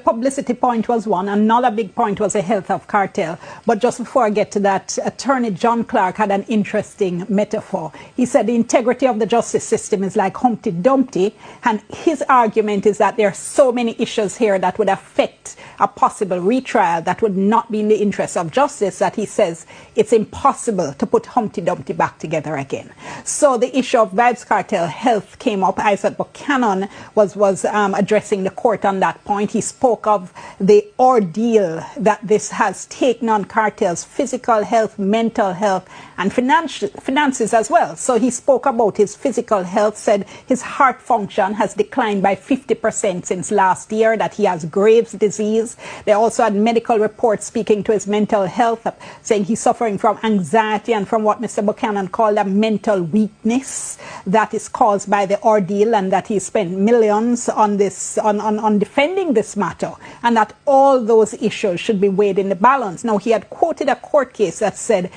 Publicity point was one. Another big point was the health of Kartel. But just before I get to that, Attorney John Clark had an interesting metaphor. He said the integrity of the justice system is like Humpty Dumpty, and his argument is that there are so many issues here that would affect a possible retrial that would not be in the interest of justice that he says it's impossible to put Humpty Dumpty back together again. So the issue of Vybz Kartel health came up. Isaac Buchanan was addressing the court on that point. He spoke of the ordeal that this has taken on Kartel's physical health, mental health, and finances as well. So he spoke about his physical health, said his heart function has declined by 50% since last year, that he has Graves' disease. They also had medical reports speaking to his mental health, saying he's suffering from anxiety and from what Mr. Buchanan called a mental weakness that is caused by the ordeal, and that he spent millions on this, on defending this matter, and that all those issues should be weighed in the balance. Now, he had quoted a court case that said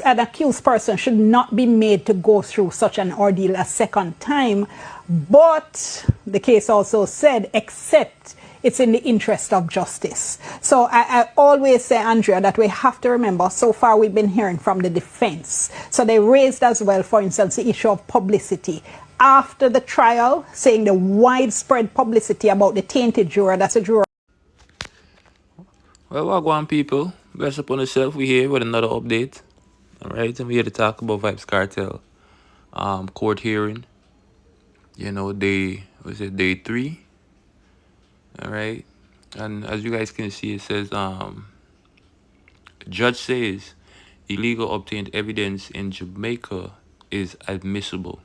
an accused person should not be made to go through such an ordeal a second time, but the case also said, except it's in the interest of justice. So I always say, Andrea, that we have to remember, so far we've been hearing from the defense. So they raised as well, for instance, the issue of publicity. After the trial, saying the widespread publicity about the tainted juror, that's a juror. Well, wagwan people, bless upon yourself. We here with another update. All right, and we're here to talk about Vybz Kartel court hearing. You know, day 3. All right, and as you guys can see, it says judge says illegal obtained evidence in Jamaica is admissible.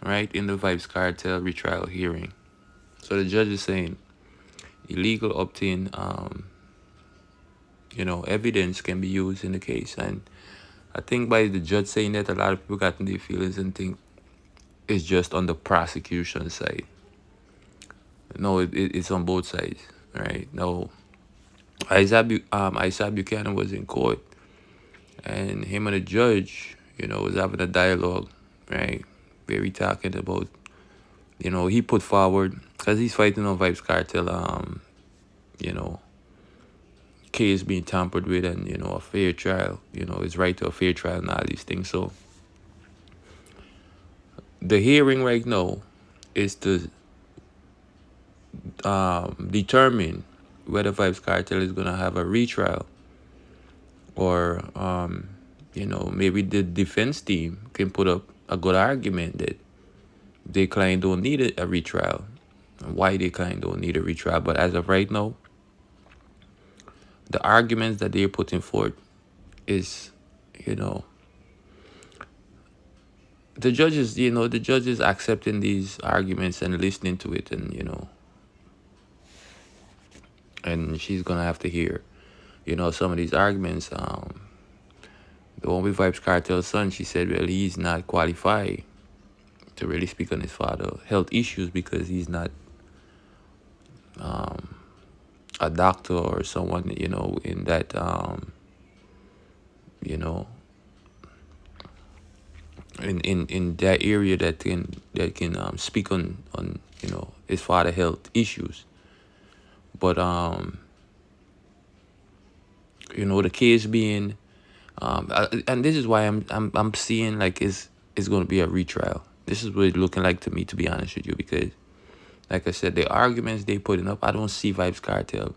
Right, in the Vybz Kartel retrial hearing. So the judge is saying illegal obtained evidence can be used in the case. And I think by the judge saying that, a lot of people got in their feelings and think it's just on the prosecution side. No, it's on both sides, right? No, Isaac Buchanan was in court, and him and the judge, was having a dialogue, right? Where we talking about, he put forward, because he's fighting on Vybz Kartel, case being tampered with, and, a fair trial, his right to a fair trial and all these things. So the hearing right now is to determine whether Vybz Kartel is going to have a retrial, or, maybe the defense team can put up a good argument that their client don't need a retrial, and why their client don't need a retrial. But as of right now, the arguments that they're putting forth is, the judges accepting these arguments and listening to it, and and she's gonna have to hear, some of these arguments. The one with Vybz Kartel's son, she said, well, he's not qualified to really speak on his father's health issues because he's not a doctor or someone, in that, in that area that can speak on his father's health issues. But the case being, and this is why I'm seeing like it's going to be a retrial. This is what it's looking like to me, to be honest with you, because, like I said, the arguments they putting up, I don't see Vybz Kartel,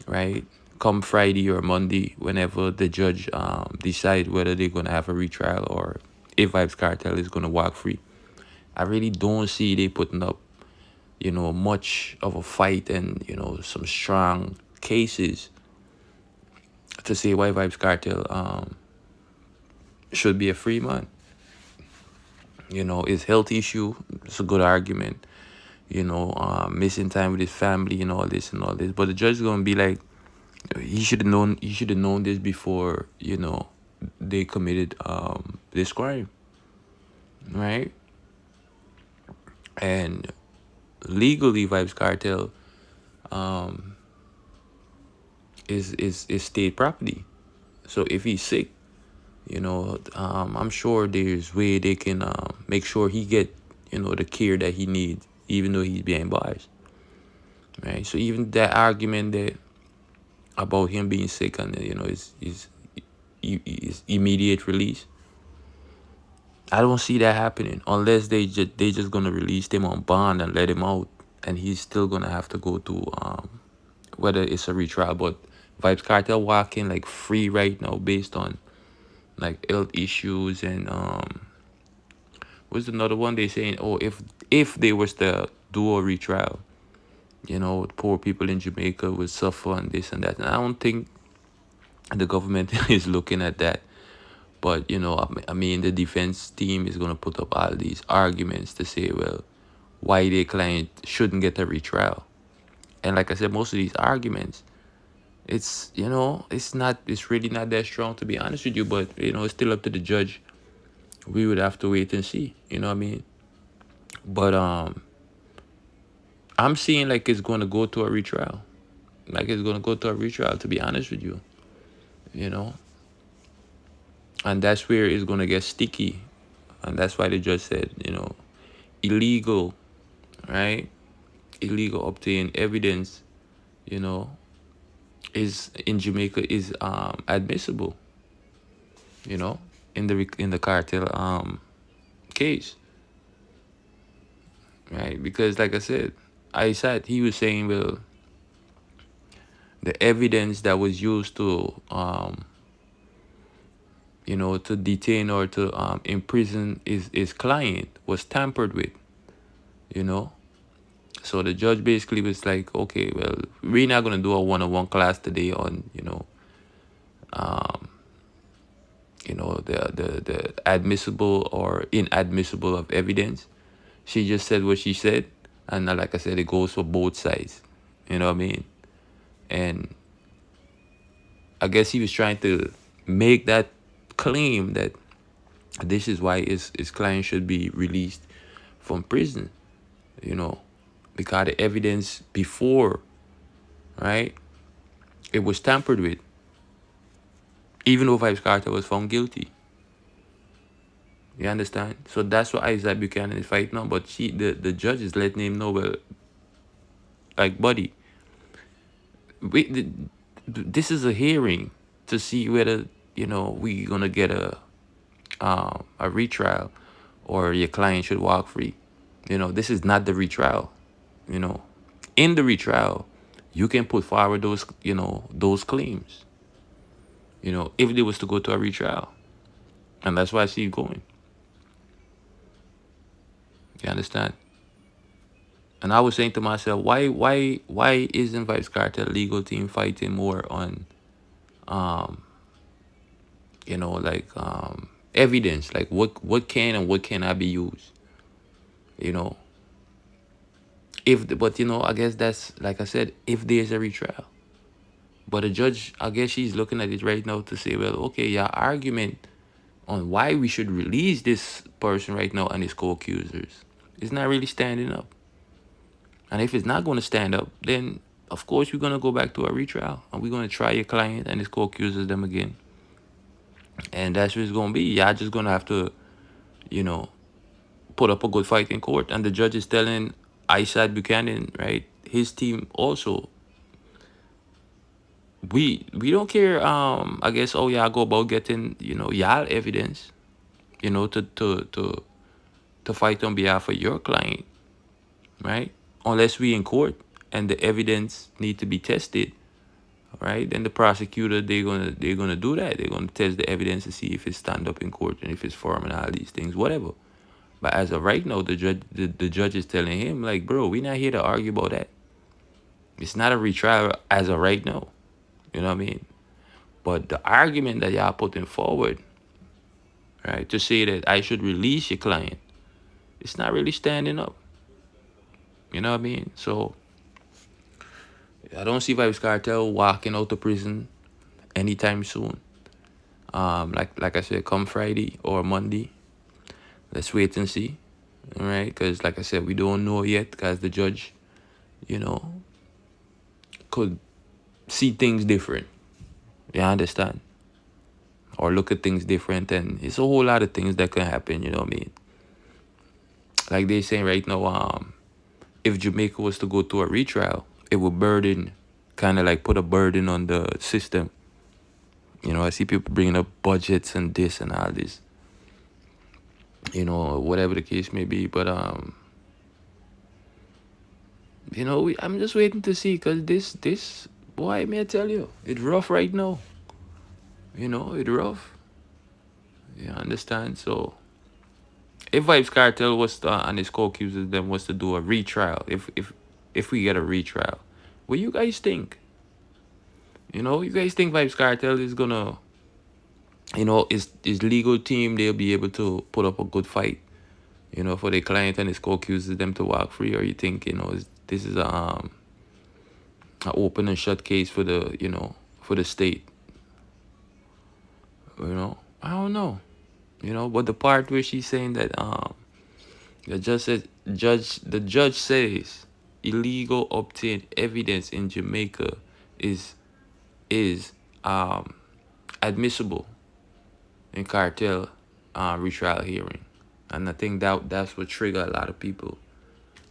right? Come Friday or Monday, whenever the judge decide whether they're going to have a retrial or if Vybz Kartel is going to walk free, I really don't see they putting up, much of a fight and, some strong cases to say why Vybz Kartel should be a free man. His health issue, it's a good argument. Missing time with his family and all this. But the judge is gonna be like, he should have known this before, they committed this crime. Right? And legally Vybz Kartel is state property. So if he's sick, I'm sure there's way they can make sure he get, the care that he needs, even though he's being biased. right? So even that argument there about him being sick and his immediate release, I don't see that happening unless they just gonna release him on bond and let him out, and he's still gonna have to go to whether it's a retrial. But Vybz Kartel walking like free right now based on like health issues and what's another one they saying? Oh, if they was to do a retrial, poor people in Jamaica would suffer and this and that. And I don't think the government is looking at that. But I mean, the defense team is gonna put up all these arguments to say, well, why their client shouldn't get a retrial. And like I said, most of these arguments, it's it's really not that strong, to be honest with you. But it's still up to the judge. We would have to wait and see. You know what I mean? But I'm seeing like it's going to go to a retrial. Like it's going to go to a retrial, to be honest with you. And that's where it's going to get sticky. And that's why the judge said, illegal, right? Illegal obtained evidence, is in Jamaica is admissible, in the cartel case, right? Because like I said, he was saying, well, the evidence that was used to to detain or to imprison his client was tampered with, So the judge basically was like, okay, well, we're not gonna do a one-on-one class today on, the admissible or inadmissible of evidence. She just said what she said, and like I said, it goes for both sides. You know what I mean? And I guess he was trying to make that claim that this is why his client should be released from prison, because the evidence before, right, it was tampered with, even though Vybz Kartel was found guilty. You understand? So that's what Isaac Buchanan is fighting on. But the judge is letting him know, well, like, buddy, this is a hearing to see whether we gonna get a retrial or your client should walk free. This is not the retrial. In the retrial, you can put forward those claims. If they was to go to a retrial, and that's why I see you going. You understand? And I was saying to myself, why isn't Vybz Kartel legal team fighting more on, evidence, like what can and what cannot be used, but I guess that's, like I said, if there's a retrial. But the judge, I guess she's looking at it right now to say, well, okay, your argument on why we should release this person right now and his co-accusers is not really standing up. And if it's not going to stand up, then of course we're going to go back to a retrial and we're going to try your client and his co-accusers them again. And that's what it's going to be. Y'all just going to have to, put up a good fight in court. And the judge is telling Isaac Buchanan, right, his team also, we don't care, I guess, y'all go about getting, y'all evidence, to fight on behalf of your client, right? Unless we in court and the evidence need to be tested, right? Then the prosecutor, they're gonna do that. They're gonna test the evidence to see if it stand up in court and if it's firm and all these things, whatever. But as of right now, the judge is telling him, like, bro, we're not here to argue about that. It's not a retrial as of right now. You know what I mean? But the argument that y'all putting forward, right, to say that I should release your client, it's not really standing up. You know what I mean? So I don't see Vybz Kartel walking out of prison anytime soon. Like I said, come Friday or Monday, let's wait and see. All right, because like I said, we don't know yet, because the judge, could see things different. You understand? Or look at things different, and it's a whole lot of things that can happen. You know what I mean? Like they're saying right now, if Jamaica was to go to a retrial, it will burden, kind of like put a burden on the system. You know, I see people bringing up budgets and this and all this, you know, whatever the case may be. But, you know, I'm just waiting to see, because this, boy, may I tell you, it's rough right now. You know, it's rough. You understand? So, if Vybz Kartel was to, and his co-accusers them was to do a retrial, if we get a retrial, what do you guys think? You know, you guys think Vybz Kartel is gonna, you know, his legal team, they'll be able to put up a good fight, you know, for the client and his co-accusers them to walk free? Or you think, you know, this is a open and shut case for the, you know, for the state? You know, I don't know. You know, but the part where she's saying that the judge says illegal obtained evidence in Jamaica is admissible in cartel retrial hearing. And I think that's what triggered a lot of people.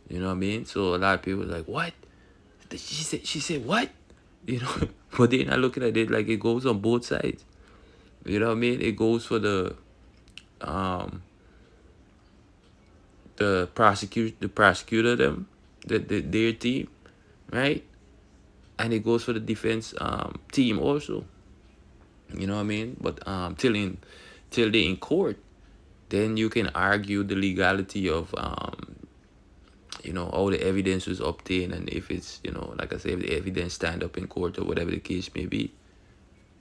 You know what I mean? So a lot of people like, what? She said what? You know, but they're not looking at it like it goes on both sides. You know what I mean? It goes for the prosecutor them, their team, right? And it goes for the defense team also. You know what I mean? But till they're in court, then you can argue the legality of you know, all the evidence was obtained, and if it's, you know, like I said, if the evidence stand up in court or whatever the case may be.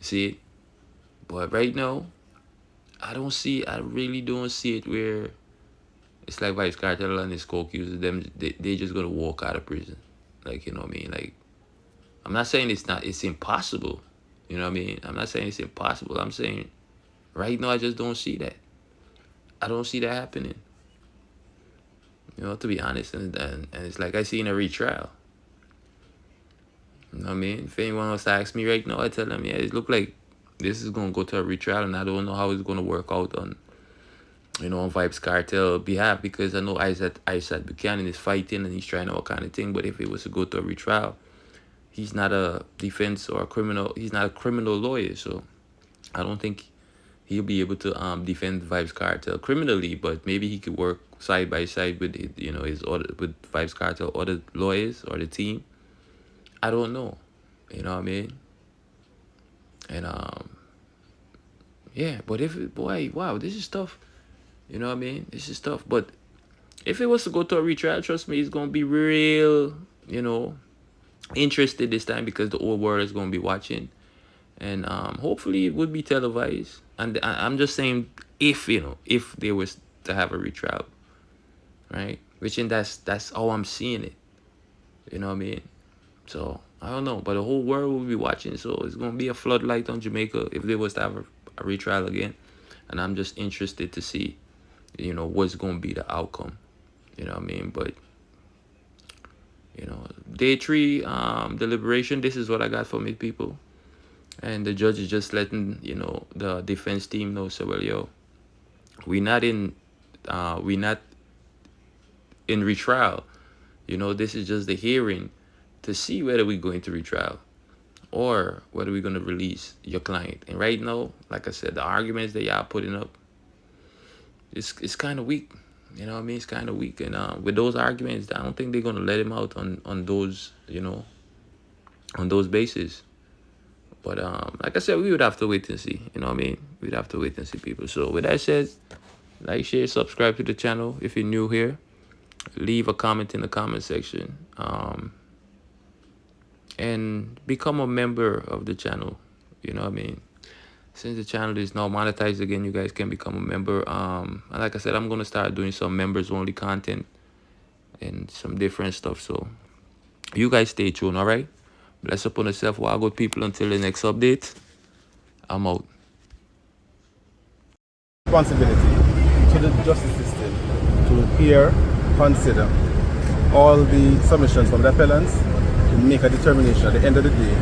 See it? But right now, I really don't see it where it's like Vybz Kartel and his co-accusers, they just gonna walk out of prison. Like, you know what I mean? Like, I'm not saying it's impossible. You know what I mean? I'm not saying it's impossible. I'm saying right now I just don't see that. I don't see that happening. You know, to be honest, and it's like I see in a retrial. You know what I mean? If anyone else asks me right now, I tell them, yeah, it look like this is gonna go to a retrial, and I don't know how it's gonna work out on, you know, on Vybz Kartel behalf, because I know Isaac Buchanan is fighting and he's trying all kind of thing. But if it was to go to a retrial, he's not a defense or a criminal. He's not a criminal lawyer, so I don't think he'll be able to defend Vybz Kartel criminally. But maybe he could work side by side with you know, with Vybz Kartel, other lawyers or the team. I don't know. You know what I mean? And yeah. But wow, this is tough. You know what I mean? This is tough. But if it was to go to a retrial, trust me, it's gonna be real, you know, interested this time, because the whole world is gonna be watching, and hopefully it would be televised. And I'm just saying, if, you know, if there was to have a retrial, right? Which, and that's how I'm seeing it. You know what I mean? So I don't know, but the whole world will be watching. So it's gonna be a floodlight on Jamaica if there was to have a retrial again. And I'm just interested to see, you know, what's gonna be the outcome. You know what I mean? But, you know, day 3 deliberation, this is what I got from it, people. And the judge is just letting, you know, the defense team know, so, well, yo, we're not in retrial. You know, this is just the hearing to see whether we're going to retrial or whether we're going to release your client. And right now, like I said, the arguments that y'all putting up, it's kind of weak. You know what I mean? It's kind of weak. And with those arguments, I don't think they're going to let him out on those, you know, on those bases. But like I said, we would have to wait and see. You know what I mean? We'd have to wait and see, people. So with that said, like, share, subscribe to the channel if you're new here. Leave a comment in the comment section. And become a member of the channel. You know what I mean? Since the channel is now monetized again, you guys can become a member. And like I said, I'm going to start doing some members-only content and some different stuff. So you guys stay tuned, all right? Bless upon yourself, wild good people. Until the next update, I'm out. Responsibility to the justice system to hear, consider all the submissions from the appellants, to make a determination at the end of the day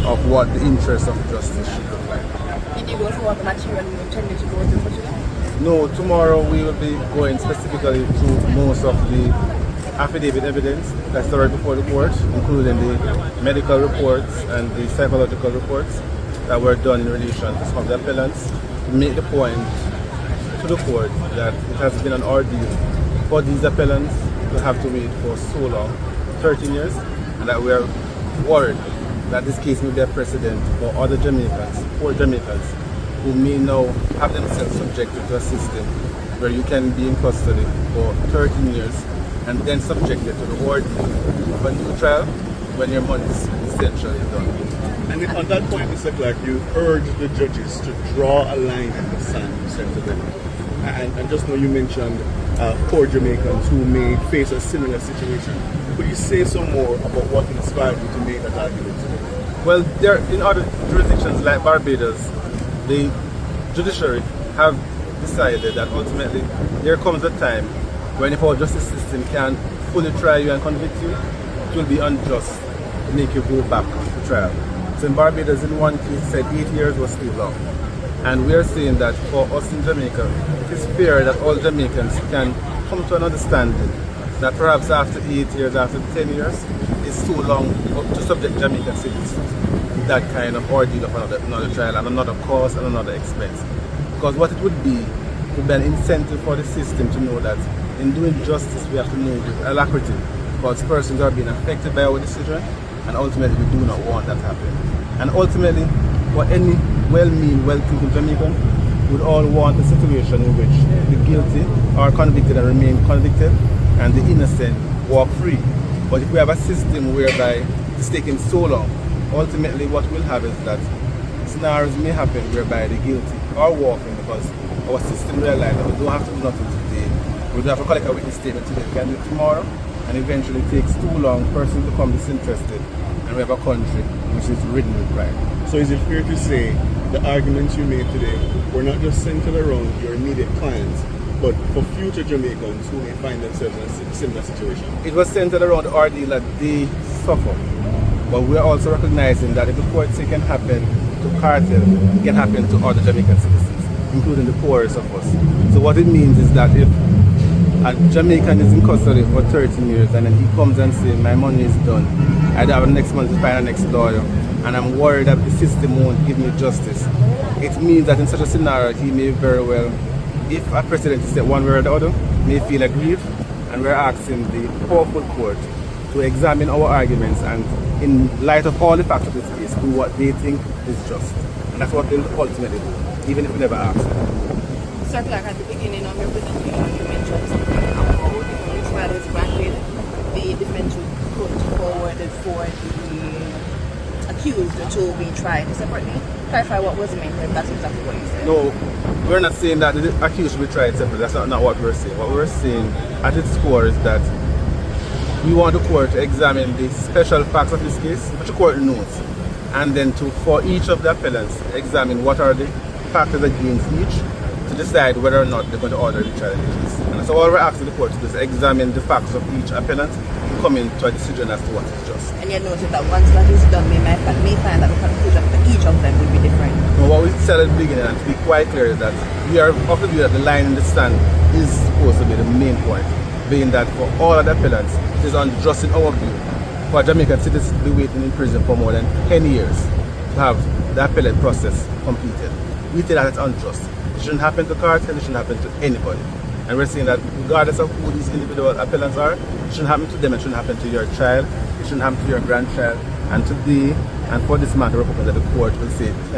of what the interests of justice should look like. Did you go through all the material you intended to go through for today? No, tomorrow we will be going specifically through most of the affidavit evidence that's stored before the court, including the medical reports and the psychological reports that were done in relation to some of the appellants, to make the point to the court that it has been an ordeal for these appellants to have to wait for so long, 13 years, and that we are worried that this case may be a precedent for other Jamaicans, poor Jamaicans, who may now have themselves subjected to a system where you can be in custody for 13 years and then subjected to the ordeal of a new trial when your money is essentially done. And on that point, Mr. Clark, you urge the judges to draw a line in the sand, you said to them. And just now you mentioned poor Jamaicans who may face a similar situation. Could you say some more about what inspired you to make that argument today? Well, in other jurisdictions like Barbados, the judiciary have decided that ultimately there comes a time when if our justice system can fully try you and convict you, it will be unjust to make you go back to trial. So in Barbados, in one case, said 8 years was too long. And we are saying that for us in Jamaica, it is fair that all Jamaicans can come to an understanding that perhaps after 8 years, after 10 years, it's too long to subject Jamaican citizens to that kind of ordeal of another trial and another cost and another expense. Because what it would be an incentive for the system to know that in doing justice, we have to move with alacrity, because persons are being affected by our decision, and ultimately we do not want that happening. And ultimately, for any well-meaning, well-thinking Jamaican, would all want a situation in which the guilty are convicted and remain convicted, and the innocent walk free. But if we have a system whereby it's taking so long, ultimately what we'll have is that scenarios may happen whereby the guilty are walking because our system realizes that we don't have to do nothing today. We don't have to collect a witness statement today, we can do it tomorrow, and eventually it takes too long, persons become disinterested, and we have a country which is ridden with crime. So is it fair to say the arguments you made today were not just centered around your immediate clients, but for future Jamaicans who may find themselves in a similar situation? It was centered around the ordeal that they suffer. But we are also recognizing that if the court say can happen to Kartel, it can happen to other Jamaican citizens, including the poorest of us. So what it means is that if a Jamaican is in custody for 13 years and then he comes and says, my money is done, I have next month to find a next lawyer, and I'm worried that the system won't give me justice, it means that in such a scenario he may very well, if a precedent is set one way or the other, may feel aggrieved, and we're asking the powerful court to examine our arguments and in light of all the facts of this case, do what they think is just. And that's what they'll ultimately do, even if we never ask them. Sir Clark, at the beginning of your presentation, you mentioned something about how if a retrial is granted, the defense would put forward for the accused to be tried separately. Clarify what was meant, if that's exactly what you said. No, we're not saying that the accused should be tried separately. That's not what we're saying. What we're saying at its core is that we want the court to examine the special facts of this case, which the court knows, and then for each of the appellants, examine what are the factors against each to decide whether or not they're going to order the trial in the case. And so all we're asking the court to do is examine the facts of each appellant and come into a decision as to what is just. And you noted that once that is done, we may find that the conclusion for each of them will be different. Now, what we said at the beginning, and to be quite clear, is that we are of the view that the line in the sand is supposed to be the main point, being that for all of the appellants, it is unjust in our view for a Jamaican citizen to be waiting in prison for more than 10 years to have the appellate process completed. We think that it's unjust. It shouldn't happen to Kartel, it shouldn't happen to anybody. And we're saying that regardless of who these individual appellants are, it shouldn't happen to them, it shouldn't happen to your child, it shouldn't happen to your grandchild. And today, and for this matter, we're hoping that the court will say it can't